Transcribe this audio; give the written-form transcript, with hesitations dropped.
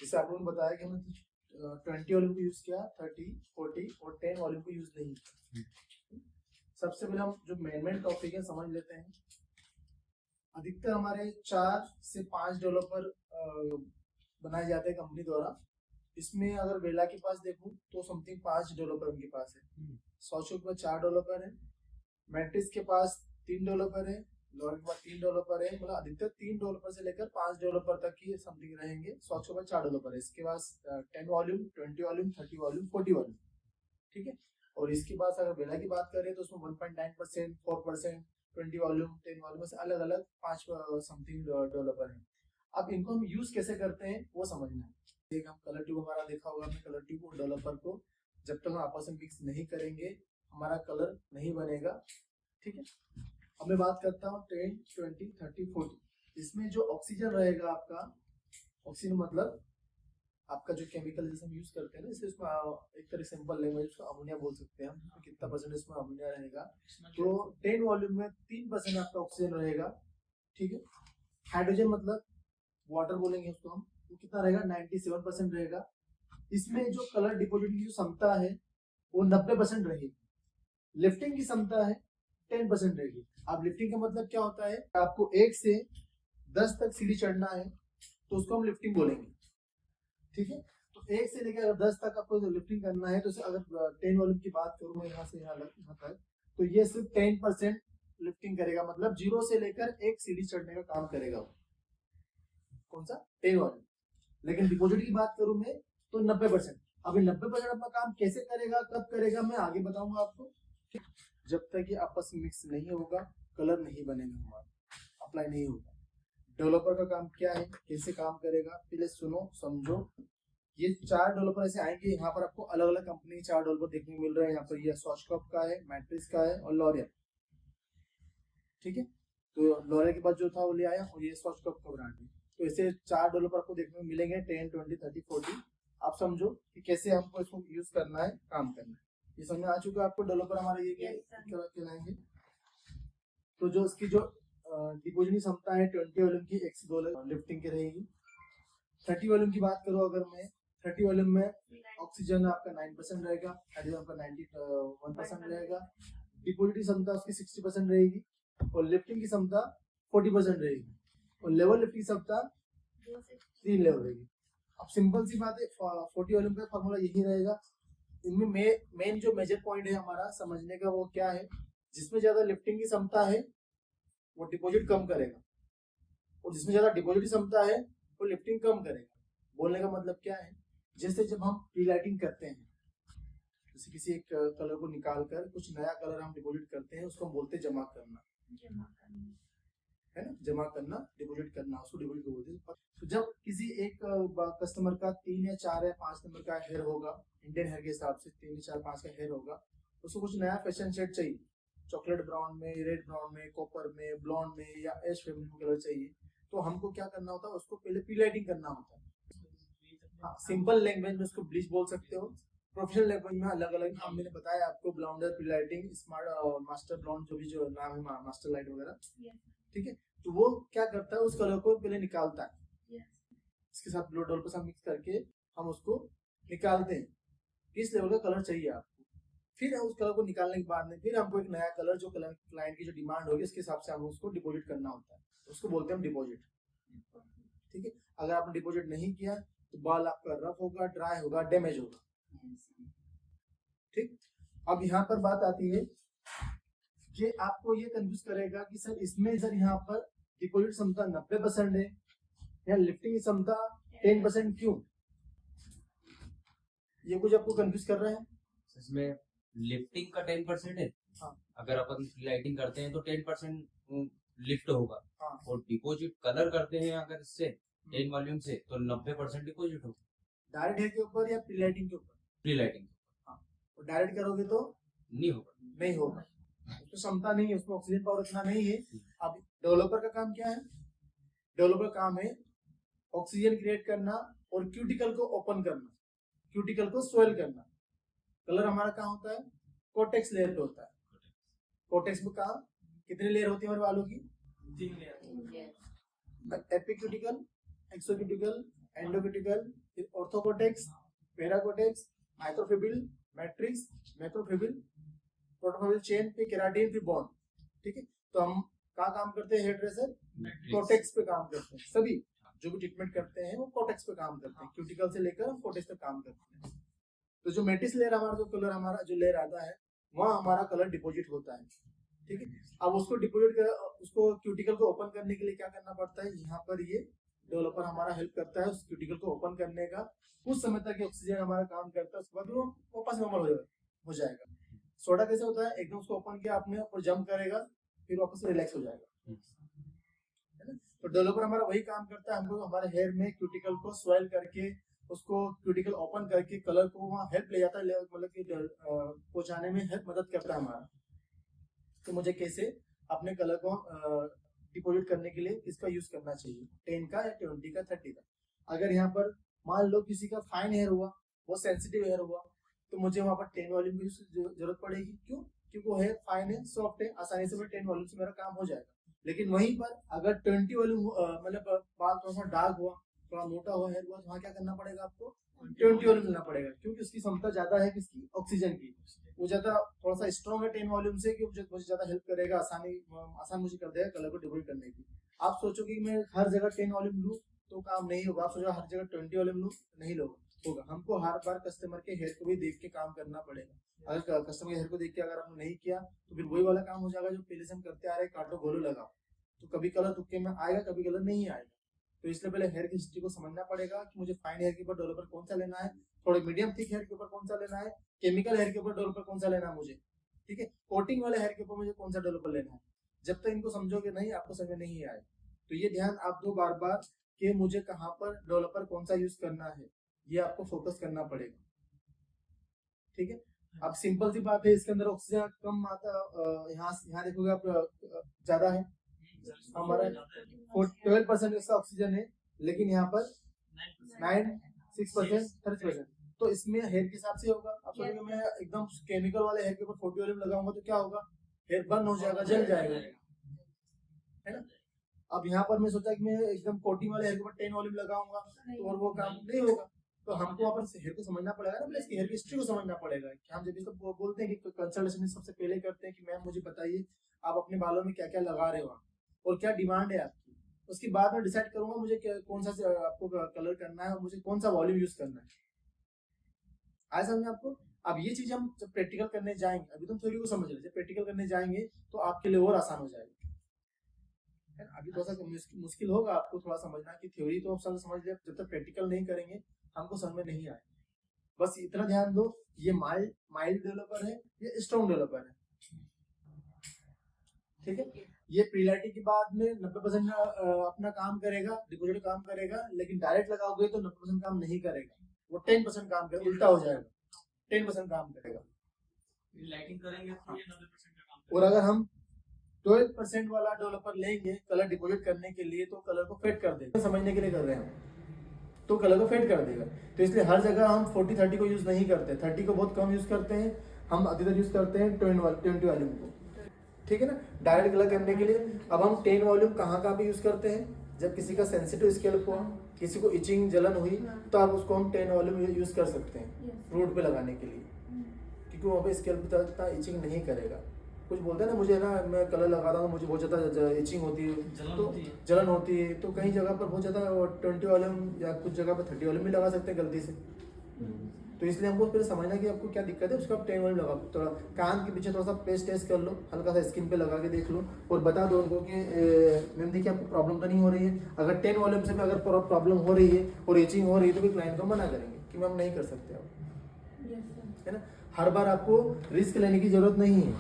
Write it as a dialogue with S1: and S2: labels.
S1: जैसे आपने बताया कि हमने 20 वॉल्यूम को यूज किया, 30, 40 और 10 वॉल्यूम को यूज नहीं किया। सबसे पहले हम जो मेन टॉपिक है समझ लेते हैं। अधिकतर हमारे 4 से 5 डेवलपर बनाए जाते हैं कंपनी द्वारा। इसमें अगर वेला के पास देखूं तो समथिंग 5 डेवलपर उनके पास है। सॉचो के पास 4 डेवलपर है, मैट्रिक्स के पास 3 डेवलपर है, लॉरेल के पास 3 डेवलपर है। मतलब अधिकतर 3 डेवलपर से लेकर 5 डेवलपर तक ही समथिंग रहेंगे। सॉचो के पास 4 डेवलपर है, इसके पास 10 वॉल्यूम, 20 वॉल्यूम, 30 वॉल्यूम, 40 वॉल्यूम, ठीक है। और इसके बाद अगर वेला की बात करें तो उसमें 1.9%, 4%, 20 वॉल्यूम, 10 वॉल्यूम से अलग अलग 5 समथिंग डेवलपर है। अब इनको हम यूज कैसे करते हैं वो समझना है। एक हम कलर ट्यूब हमारा देखा होगा, हमने कलर ट्यूब और डेवलपर को जब तक हम आपस में मिक्स नहीं करेंगे हमारा कलर नहीं बनेगा, ठीक है। अब मैं बात करता हूँ 10, 20, 30, 40। इसमें जो ऑक्सीजन रहेगा आपका, ऑक्सीजन मतलब आपका जो केमिकल जैसे हम यूज करते हैं ना, इसमें एक तरह सिंपल लैंग्वेज उसको अमोनिया बोल सकते हैं हम। तो कितना परसेंट इसमें अमोनिया रहेगा, तो 10 वॉल्यूम में 3% आपका ऑक्सीजन रहेगा, ठीक है। हाइड्रोजन मतलब वाटर बोलेंगे उसको हम, तो कितना रहेगा, 97% रहेगा। इसमें जो कलर डिपोजिट की जो क्षमता है वो 90% रहेगी। लिफ्टिंग की क्षमता है 10% रहेगी। अब लिफ्टिंग का मतलब क्या होता है, आपको 1 से 10 तक सीढ़ी चढ़ना है तो उसको हम लिफ्टिंग बोलेंगे, ठीक है। तो 1 से लेकर 10 तक आपको लिफ्टिंग करना है, तो अगर 10 वॉल्यूम की बात करूं मैं यहाँ से यहाँ तक, तो ये सिर्फ 10% लिफ्टिंग करेगा। मतलब 0 से लेकर 1 सीढ़ी चढ़ने का काम करेगा वो, कौन सा, 10 वॉल्यूम। लेकिन डिपोजिट की बात करूं मैं तो 90%। अभी 90% अपना काम कैसे करेगा, कब करेगा, मैं आगे बताऊंगा आपको। जब तक ये आपस में मिक्स नहीं होगा कलर नहीं बनेगा, हमारा अप्लाई नहीं होगा। डेवलपर का काम क्या है, कैसे काम करेगा, पहले सुनो समझो। ये 4 डेवलपर ऐसे आएंगे, यहाँ पर आपको अलग अलग कंपनी 4 डेवलपर देखने को मिल रहे हैं। यहाँ पर ये सॉचकॉप का है, मैट्रिक्स का है और लॉरियल, ठीक है। तो लॉरियल के बाद जो था वो ले आया, और ये सॉचकॉप का ब्रांड है। तो ऐसे 4 डेवलपर आपको देखने को मिलेंगे, 10, 20, 30, 40। आप समझो कि कैसे हमको इसको यूज करना है, काम करना है। ये समझ में आ चुका है आपको। डेवलपर हमारे ये क्या कहलाएंगे। तो जो इसकी जो डिपोजिट क्षमता है 20 वॉल्यूम की, 1 से 2 लिफ्टिंग की रहेगी। 30 वॉल्यूम की बात करो अगर मैं, 30 वॉल्यूम में ऑक्सीजन आपका 9% रहेगा, हाइड्रोजन आपका 91% रहेगा। डिपोजिट की क्षमता उसकी 60% रहेगी, और लिफ्टिंग की क्षमता 40% रहेगी, और लेवल लिफ्ट की क्षमता 3 लेवल रहेगी। अब सिंपल सी बात है, 40 वॉल्यूम का फॉर्मूला यही रहेगा। इनमें मेन जो मेजर पॉइंट है हमारा समझने का वो क्या है, जिसमें ज्यादा लिफ्टिंग की क्षमता है वो डिपोजिट कम करेगा, और जिसमें ज्यादा डिपोजिट की क्षमता है वो लिफ्टिंग कम करेगा। बोलने का मतलब क्या है, जैसे जब हम प्रीलाइटिंग करते हैं, जैसे किसी एक कलर को निकाल कर कुछ नया कलर हम डिपोजिट करते हैं, उसको हम बोलते हैं जमा करना, है ना। जमा करना, डिपोजिट करना, उसको डिपोजिट बोलते हैं। तो जब किसी एक कस्टमर का 3 या 4 या 5 नंबर का हेयर होगा, इंडियन हेयर के हिसाब से 3, 4, 5 का हेयर होगा, उसको कुछ नया फैशन शेड चाहिए, चॉकलेट ब्राउन में, रेड ब्राउन में, कॉपर में, ब्लॉन्ड में, या एश फेमिनिन कलर चाहिए, तो हमको क्या करना होता है, उसको पहले प्रीलाइटिंग करना होता है। सिंपल लैंग्वेज में उसको ब्लीच बोल सकते हो, प्रोफेशनल लैंग्वेज में अलग अलग नाम मैंने बताया आपको, ब्लाउंडर, प्रीलाइटिंग, स्मार्ट, मास्टर ब्लॉन्ड, जो भी जो नाम है, मास्टर लाइट वगैरह, ठीक है। तो वो क्या करता है, उस कलर को पहले निकालता है, इसके साथ ब्लू डॉल के साथ मिक्स करके हम उसको निकालते हैं, किस लेवल का कलर चाहिए आपको। फिर उस कलर को निकालने के बाद में फिर हमको एक नया कलर, जो कलर क्लाइंट की जो डिमांड होगी उसके हिसाब से हम उसको डिपोजिट करना होता है, उसको बोलते हैं डिपोजिट, ठीक है। अगर आपने डिपोजिट नहीं किया तो बाल आपका रफ होगा, ड्राई होगा, डैमेज होगा, ठीक। अब यहाँ पर बात आती है कि आपको ये कंफ्यूज करेगा कि सर इसमें सर यहाँ पर डिपोजिट क्षमता 90% है या लिफ्टिंग की क्षमता 10% क्यों, ये कुछ आपको कंफ्यूज कर रहा है।
S2: इसमें लिफ्टिंग का 10% है,
S1: हाँ।
S2: अगर अपन लाइटिंग करते हैं तो 10% लिफ्ट होगा,
S1: हाँ।
S2: और डिपोजिट कलर करते हैं अगर इससे 10 वॉल्यूम से तो 90% डिपोजिट होगा।
S1: डायरेक्ट हेयर के ऊपर या प्रीलाइटिंग के ऊपर,
S2: प्रीलाइटिंग।
S1: हाँ। और डायरेक्ट करोगे तो
S2: नहीं होगा,
S1: नहीं होगा, उसको क्षमता नहीं है, उसमें ऑक्सीजन पावर इतना नहीं है। अब डेवलपर का काम क्या है, डेवलपर का काम है ऑक्सीजन क्रिएट करना और क्यूटिकल को ओपन करना, क्यूटिकल को स्वेल करना। कलर हमारा कहाँ होता है, कोटेक्स लेयर पे होता है। कोटेक्स में कहाँ कितनी लेयर होती है हमारे बालों की, 3 लेयर, एपिक्यूटिकल, एक्सोक्यूटिकल, एंडोक्यूटिकल, फिर ऑर्थोकोटेक्स, पेराकोटेक्स, माइक्रोफिब्रिल, मैट्रिक्स, मैक्रोफिब्रिल, प्रोटोफिब्रिल चेन, फिर केराटिन, फिर बॉन्ड। ठीक है, तो हम कहाँ काम करते हैं हेयर ड्रेसर? कोटेक्स पे काम करते हैं। सभी जो भी ट्रीटमेंट करते हैं वो कोटेक्स पे काम करते हैं, क्यूटिकल से लेकर हम कोटेक्स तक काम करते हैं। तो जो मेटिस लेयर हमारा जो कलर हमारा जो लेयर आता है वहाँ हमारा कलर डिपॉजिट होता है। ठीक है, अब उसको डिपॉजिट कर उसको क्यूटिकल को ओपन करने के लिए क्या करना पड़ता है? यहाँ पर ये डेवलपर हमारा हेल्प करता है उस क्यूटिकल को ओपन करने का। कुछ समय तक ऑक्सीजन हमारा काम करता है, उसके बाद वो वापस नॉर्मल हो जाएगा। सोडा कैसे होता है? एकदम उसको ओपन किया आपने और जंप करेगा, फिर वापस रिलैक्स हो जाएगा, है ना? तो डेवलपर हमारा वही काम करता है, हमको हमारे हेयर में क्यूटिकल को स्वेल करके उसको क्यूटिकल ओपन करके कलर को वहाँ हेल्प ले जाता है, मतलब कि पहुंचाने में हेल्प मदद करता है हमारा। तो मुझे कैसे अपने कलर को डिपॉजिट करने के लिए किसका यूज करना चाहिए, 10 का या 20 का 30 का। अगर यहाँ पर मान लो किसी का फाइन हेयर हुआ, वो सेंसिटिव हेयर हुआ, तो मुझे वहाँ पर 10 वॉल्यूम की जरूरत पड़ेगी। क्यों? क्योंकि वो हेयर फाइन है, सॉफ्ट है, आसानी से 10 वॉल्यूम से मेरा काम हो जाएगा। लेकिन वहीं पर अगर 20 वॉल्यूम मतलब बाल थोड़ा सा डार्क हुआ, थोड़ा मोटा हुआ हेयर हुआ, तो वहाँ क्या करना पड़ेगा आपको? 20 वॉल्यूम लेना पड़ेगा, क्योंकि उसकी क्षमता ज्यादा है किसकी? ऑक्सीजन की। वो ज्यादा थोड़ा सा स्ट्रॉन्ग है 10 वॉल्यूम से, कि मुझे ज्यादा हेल्प करेगा, आसान मुझे कर देगा कलर को डिपॉजिट करने की। आप सोचोगे कि मैं हर जगह 10 वॉल्यूम लूँ तो काम नहीं होगा। आप सोचो हर जगह 20 वॉल्यूम लूँ, नहीं होगा। हमको हर बार कस्टमर के हेयर को भी देख के काम करना पड़ेगा। अगर कस्टमर के हेयर को देख के अगर आपने नहीं किया तो फिर वही वाला काम हो जाएगा जो पहले से हम करते आ रहे, काटो घोलो लगाओ। तो कभी कलर तुक्के में आएगा, कभी कलर नहीं आएगा। तो इसलिए पहले हेयर की हिस्ट्री को समझना पड़ेगा कि मुझे फाइन हेयर के ऊपर डेवलपर कौन सा लेना है, थोड़े मीडियम थिक हेयर के ऊपर कौन सा लेना है, केमिकल हेयर के ऊपर डेवलपर कौन सा लेना है मुझे। ठीक है, कोटिंग वाले हेयर के ऊपर मुझे कौन सा डेवलपर लेना है। जब तक इनको समझोगे नहीं, आपको समझ नहीं आए। तो ये ध्यान आप दो बार बार कि मुझे कहाँ पर डेवलपर कौन सा यूज करना है, ये आपको फोकस करना पड़ेगा। ठीक है, अब सिंपल सी बात है, इसके अंदर ऑक्सीजन कम आता, यहाँ देखोगे आप ज्यादा है, हमारा 12% इसका ऑक्सीजन है, लेकिन यहाँ पर 9-6% 30%। तो इसमें हेयर के हिसाब से होगा। अब सोचोगे मैं एकदम केमिकल वाले हेयर के ऊपर 40 वॉल्यूम लगाऊंगा तो क्या होगा? हेयर बर्न हो जाएगा, जल जाएगा, है ना। अब यहाँ पर मैं सोचा कि मैं एकदम कोटिंग वाले हेयर के ऊपर 10 वॉल्यूम लगाऊंगा तो और वो काम नहीं होगा। तो हमको वहाँ पर हेयर को समझना पड़ेगा ना, प्लस हेयर की हिस्ट्री को समझना पड़ेगा। कि हम जब ये सब बोलते हैं कि कंसल्टेशन सबसे पहले करते हैं कि मैम मुझे बताइए आप अपने बालों में क्या क्या लगा रहे हो और क्या डिमांड है आपकी। उसके बाद में डिसाइड करूंगा मुझे कौन सा आपको कलर करना है और मुझे कौन सा वॉल्यूम यूज करना है। आया समझ आपको? अब ये चीज हम जब प्रैक्टिकल करने जाएंगे, अभी तुम थ्योरी को समझ रहे, जब प्रैक्टिकल करने जाएंगे तो आपके लिए और आसान हो जाएगा। अभी थोड़ा सा मुश्किल होगा आपको थोड़ा समझना कि थ्योरी तो आप समझ लिया, जब तक प्रैक्टिकल नहीं करेंगे हमको समझ में नहीं आएगा। बस इतना ध्यान दो, ये माइल्ड डेवलपर है, ये स्ट्रॉन्ग डेवलपर है। ठीक है, ये प्रीलाइटिंग के बाद में 90% अपना काम करेगा, डिपॉजिट काम करेगा, लेकिन डायरेक्ट लगाओगे तो 90% काम नहीं करेगा, वो 10% काम करेगा, उल्टा हो जाएगा, 10% काम करेगा।
S2: लाइटिंग करेंगे तो ये 90% का काम
S1: और अगर हम 12% वाला डेवलपर लेंगे कलर डिपॉजिट करने के लिए, तो कलर को फेड कर देगा। समझने के लिए कर रहे हैं हम, तो कलर को फेड कर देगा। तो इसलिए हर जगह हम 40-30 को यूज नहीं करते, 30 को बहुत कम यूज करते हैं, हम अधिकतर यूज करते हैं 20 वॉल्यूम को। ठीक है ना, डायरेक्ट कलर करने के लिए। अब हम 10 वॉल्यूम कहाँ पे यूज करते हैं? जब किसी का सेंसिटिव स्कैल्प हुआ, किसी को इचिंग जलन हुई, तो आप उसको हम 10 वॉल्यूम यूज कर सकते हैं रूट पे लगाने के लिए, क्योंकि वहाँ पे स्कैल्प इतना इचिंग नहीं करेगा। कुछ बोलते हैं ना, मुझे ना मैं कलर लगाता हूँ मुझे बहुत ज़्यादा इचिंग होती है, जलन होती है, तो कई जगह पर बहुत ज़्यादा 20 वॉल्यूम या कुछ जगह पर 30 वॉल्यूम भी लगा सकते हैं गलती से। तो इसलिए हमको फिर समझना कि आपको क्या दिक्कत है, उसको आप 10 वॉल्यूम लगाओ। थोड़ा कान के पीछे थोड़ा सा पेस्ट टेस्ट कर लो, हल्का सा स्किन पे लगा के देख लो और बता दो उनको कि मैम देखिए आपको प्रॉब्लम तो नहीं हो रही है। अगर 10 वॉल्यूम से भी अगर प्रॉब्लम हो रही है और इचिंग हो रही है तो भी क्लाइंट को मना करेंगे कि मैम नहीं कर सकते आप, है ना। हर बार आपको रिस्क लेने की जरूरत नहीं है।